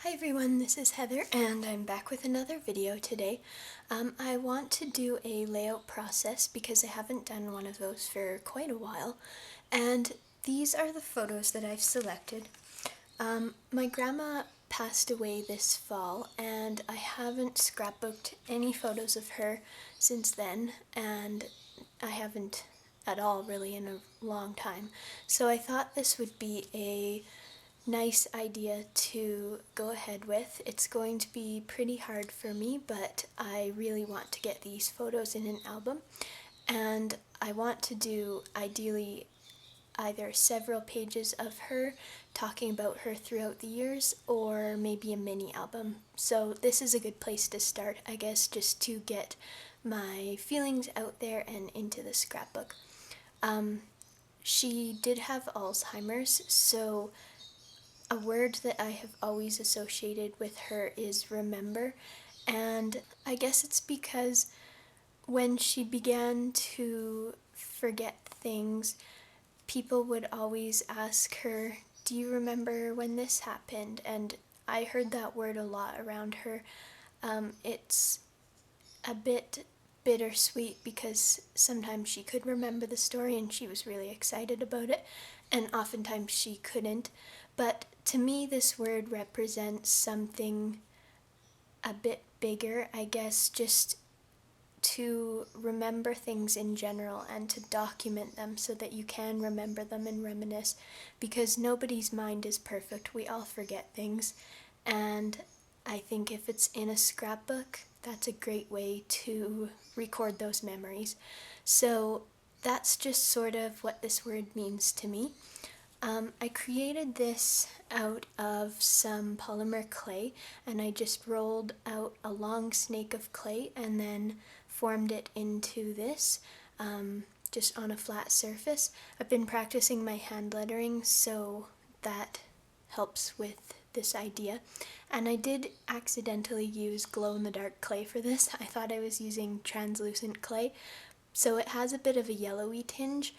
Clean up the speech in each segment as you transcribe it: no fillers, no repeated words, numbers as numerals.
Hi everyone, this is Heather and I'm back with another video today. I want to do a layout process because I haven't done one of those for quite a while, and these are the photos that I've selected. My grandma passed away this fall and I haven't scrapbooked any photos of her since then, and I haven't at all really in a long time. So I thought this would be a nice idea to go ahead with. It's going to be pretty hard for me, but I really want to get these photos in an album, and I want to do ideally either several pages of her talking about her throughout the years or maybe a mini album. So this is a good place to start, I guess, just to get my feelings out there and into the scrapbook. She did have Alzheimer's, so a word that I have always associated with her is remember, and I guess it's because when she began to forget things, people would always ask her, "Do you remember when this happened?" And I heard that word a lot around her. It's a bit bittersweet because sometimes she could remember the story and she was really excited about it, and oftentimes she couldn't. But to me, this word represents something a bit bigger, I guess, just to remember things in general and to document them so that you can remember them and reminisce, because nobody's mind is perfect. We all forget things, and I think if it's in a scrapbook, that's a great way to record those memories. So that's just sort of what this word means to me. I created this out of some polymer clay, and I just rolled out a long snake of clay and then formed it into this, just on a flat surface. I've been practicing my hand lettering, so that helps with this idea. And I did accidentally use glow-in-the-dark clay for this. I thought I was using translucent clay, so it has a bit of a yellowy tinge,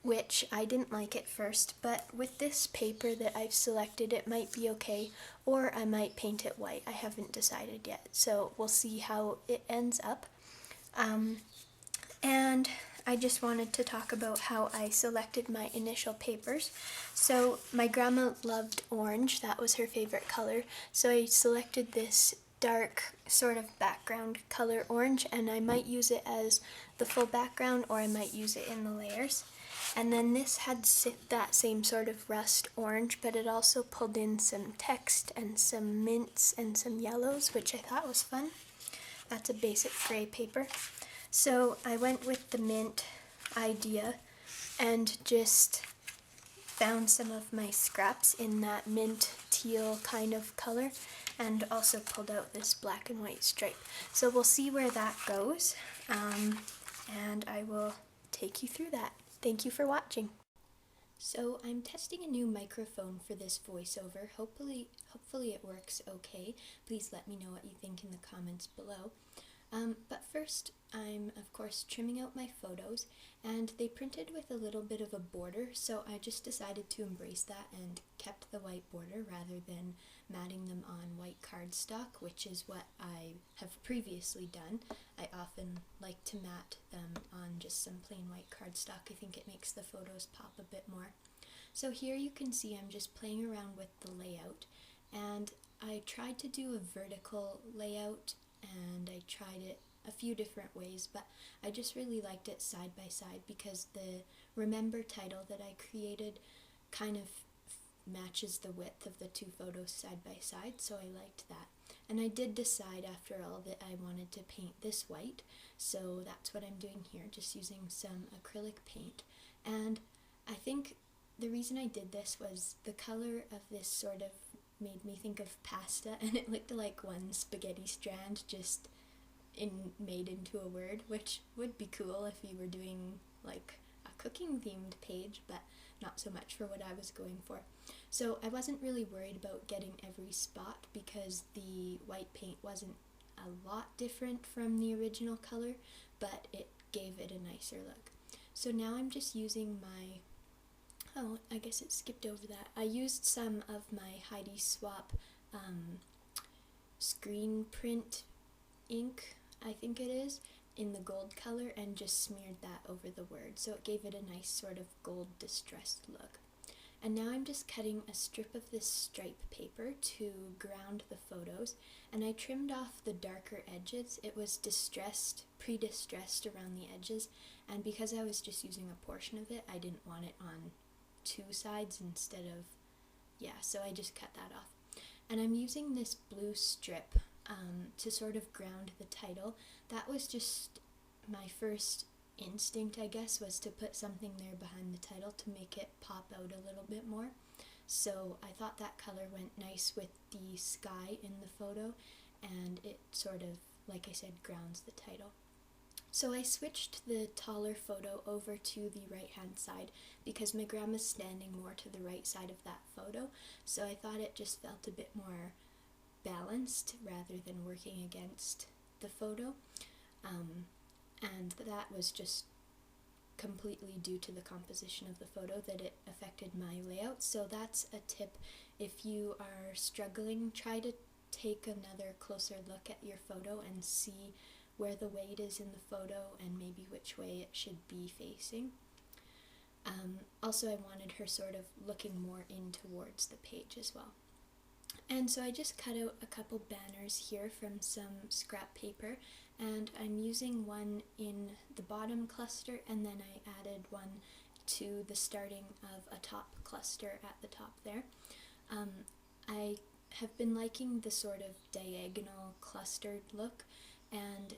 which I didn't like at first, but with this paper that I've selected, it might be okay, or I might paint it white. I haven't decided yet, so we'll see how it ends up. And I just wanted to talk about how I selected my initial papers. So my grandma loved orange, that was her favorite color, so I selected this dark sort of background color orange, and I might use it as the full background or I might use it in the layers. And then this had that same sort of rust orange, but it also pulled in some text and some mints and some yellows, which I thought was fun. That's a basic gray paper. So I went with the mint idea and just found some of my scraps in that mint teal kind of color, and also pulled out this black and white stripe. So we'll see where that goes, and I will take you through that. Thank you for watching. So I'm testing a new microphone for this voiceover. Hopefully it works okay. Please let me know what you think in the comments below. But first, I'm of course trimming out my photos, and they printed with a little bit of a border, so I just decided to embrace that and kept the white border rather than matting them on white cardstock, which is what I have previously done. I often like to mat them on just some plain white cardstock. I think it makes the photos pop a bit more. So here you can see I'm just playing around with the layout, and I tried to do a vertical layout, and I tried it a few different ways, but I just really liked it side by side because the remember title that I created kind of matches the width of the two photos side by side, so I liked that. And I did decide after all that I wanted to paint this white, so that's what I'm doing here, just using some acrylic paint. And I think the reason I did this was the color of this sort of made me think of pasta, and it looked like one spaghetti strand just made into a word, which would be cool if you were doing like a cooking themed page, but not so much for what I was going for. So I wasn't really worried about getting every spot because the white paint wasn't a lot different from the original color, but it gave it a nicer look. So now I'm just using my, oh, I guess it skipped over that. I used some of my Heidi Swap screen print ink, I think it is, in the gold color, and just smeared that over the word, so it gave it a nice sort of gold distressed look. And now I'm just cutting a strip of this stripe paper to ground the photos, and I trimmed off the darker edges. It was pre-distressed around the edges, and because I was just using a portion of it, I didn't want it on two sides instead of, so I just cut that off. And I'm using this blue strip to sort of ground the title. That was just my first instinct, I guess, was to put something there behind the title to make it pop out a little bit more. So I thought that color went nice with the sky in the photo, and it sort of, like I said, grounds the title. So I switched the taller photo over to the right hand side because my grandma's standing more to the right side of that photo, so I thought it just felt a bit more balanced rather than working against the photo. And that was just completely due to the composition of the photo that it affected my layout. So that's a tip. If you are struggling, try to take another closer look at your photo and see where the weight is in the photo and maybe which way it should be facing. Also, I wanted her sort of looking more in towards the page as well. And so I just cut out a couple banners here from some scrap paper, and I'm using one in the bottom cluster, and then I added one to the starting of a top cluster at the top there. I have been liking the sort of diagonal clustered look, and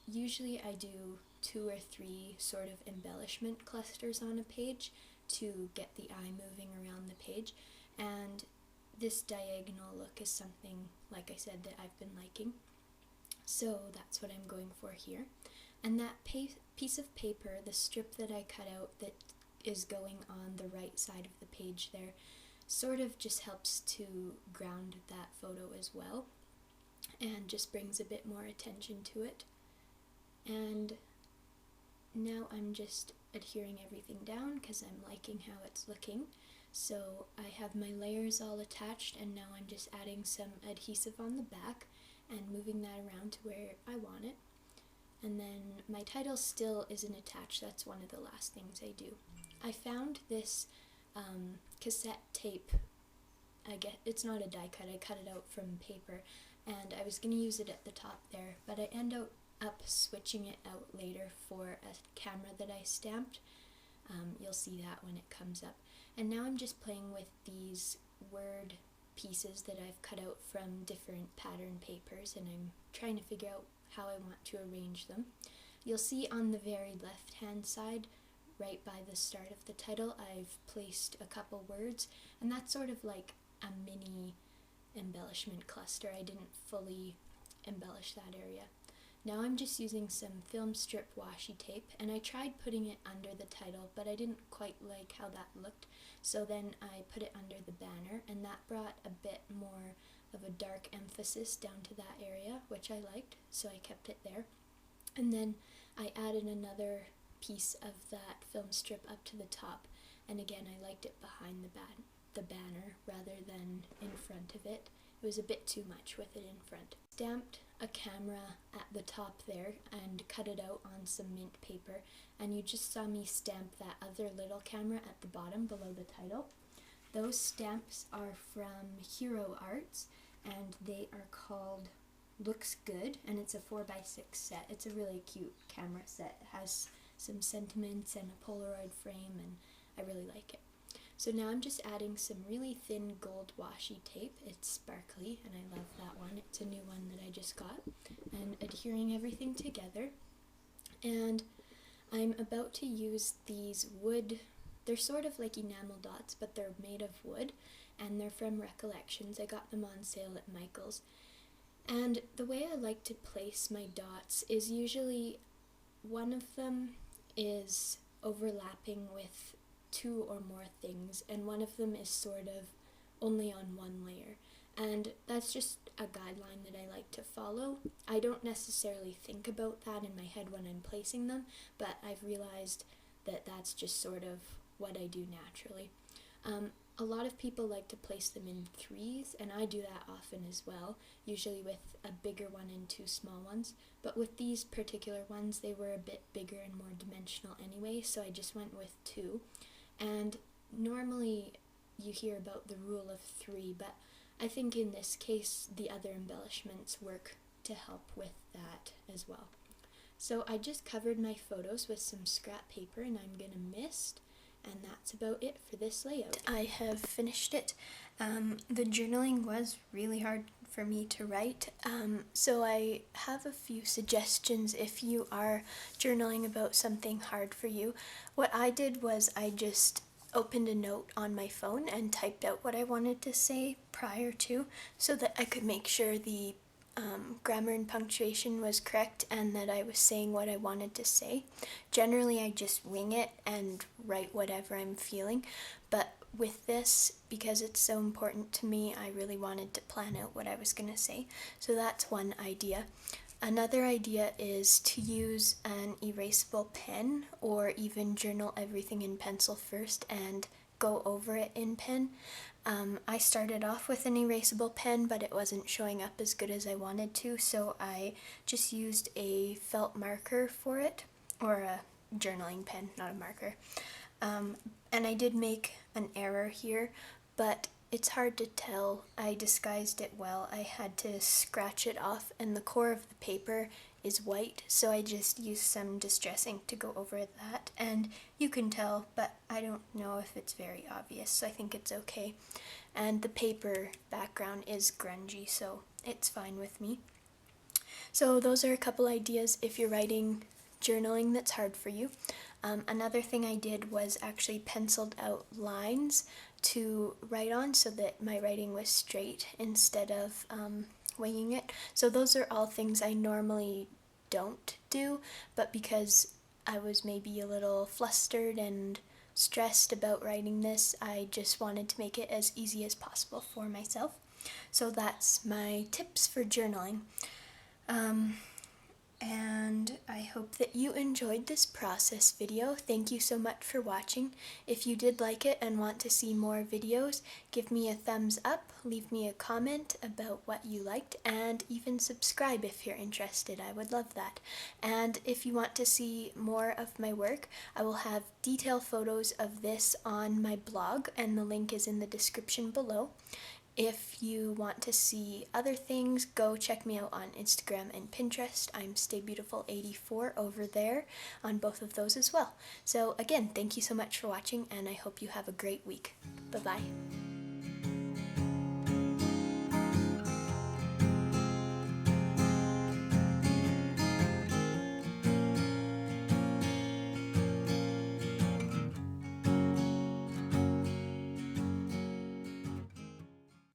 usually I do 2 or 3 sort of embellishment clusters on a page to get the eye moving around the page, and this diagonal look is something, like I said, that I've been liking. So that's what I'm going for here. And that piece of paper, the strip that I cut out that is going on the right side of the page there, sort of just helps to ground that photo as well, and just brings a bit more attention to it. And now I'm just adhering everything down because I'm liking how it's looking. So I have my layers all attached, and now I'm just adding some adhesive on the back and moving that around to where I want it. And then my title still isn't attached. That's one of the last things I do. I found this cassette tape. It's not a die cut, I cut it out from paper, and I was going to use it at the top there, but I end up switching it out later for a camera that I stamped. You'll see that when it comes up. And now I'm just playing with these word pieces that I've cut out from different pattern papers, and I'm trying to figure out how I want to arrange them. You'll see on the very left hand side, right by the start of the title, I've placed a couple words, and that's sort of like a mini embellishment cluster. I didn't fully embellish that area. Now I'm just using some film strip washi tape, and I tried putting it under the title, but I didn't quite like how that looked, so then I put it under the banner, and that brought a bit more of a dark emphasis down to that area, which I liked, so I kept it there. And then I added another piece of that film strip up to the top, and again I liked it behind the banner rather than in front of it. It was a bit too much with it in front. Stamped a camera at the top there and cut it out on some mint paper, and you just saw me stamp that other little camera at the bottom below the title. Those stamps are from Hero Arts, and they are called Looks Good, and it's a 4x6 set. It's a really cute camera set. It has some sentiments and a Polaroid frame, and I really like it. So now I'm just adding some really thin gold washi tape. It's sparkly, and I love that one. It's a new one that I just got. And adhering everything together. And I'm about to use these wood, they're sort of like enamel dots, but they're made of wood, and they're from Recollections. I got them on sale at Michael's. And the way I like to place my dots is usually one of them is overlapping with 2 or more things, and one of them is sort of only on one layer. And that's just a guideline that I like to follow. I don't necessarily think about that in my head when I'm placing them, but I've realized that that's just sort of what I do naturally. A lot of people like to place them in threes, and I do that often as well, usually with a bigger one and two small ones. But with these particular ones, they were a bit bigger and more dimensional anyway, so I just went with two. And normally you hear about the rule of three, but I think in this case the other embellishments work to help with that as well. So I just covered my photos with some scrap paper, and I'm going to mist. And that's about it for this layout. I have finished it. The journaling was really hard for me to write, so I have a few suggestions if you are journaling about something hard for you. What I did was I just opened a note on my phone and typed out what I wanted to say prior to, so that I could make sure the grammar and punctuation was correct and that I was saying what I wanted to say. Generally, I just wing it and write whatever I'm feeling, but with this, because it's so important to me, I really wanted to plan out what I was going to say. So that's one idea. Another idea is to use an erasable pen, or even journal everything in pencil first and go over it in pen. I started off with an erasable pen, but it wasn't showing up as good as I wanted to, so I just used a felt marker for it, or a journaling pen, not a marker. And I did make an error here, but it's hard to tell. I disguised it well. I had to scratch it off, and the core of the paper is white, so I just used some distressing to go over that, and you can tell, but I don't know if it's very obvious, so I think it's okay. And the paper background is grungy, so it's fine with me. So those are a couple ideas if you're writing journaling that's hard for you. Another thing I did was actually penciled out lines to write on so that my writing was straight instead of winging it. So those are all things I normally don't do, but because I was maybe a little flustered and stressed about writing this, I just wanted to make it as easy as possible for myself. So that's my tips for journaling. And I hope that you enjoyed this process video. Thank you so much for watching. If you did like it and want to see more videos, give me a thumbs up, leave me a comment about what you liked, and even subscribe if you're interested. I would love that. And if you want to see more of my work, I will have detailed photos of this on my blog, and the link is in the description below. If you want to see other things, go check me out on Instagram and Pinterest. I'm StayBeautiful84 over there on both of those as well. So again, thank you so much for watching, and I hope you have a great week. Bye-bye.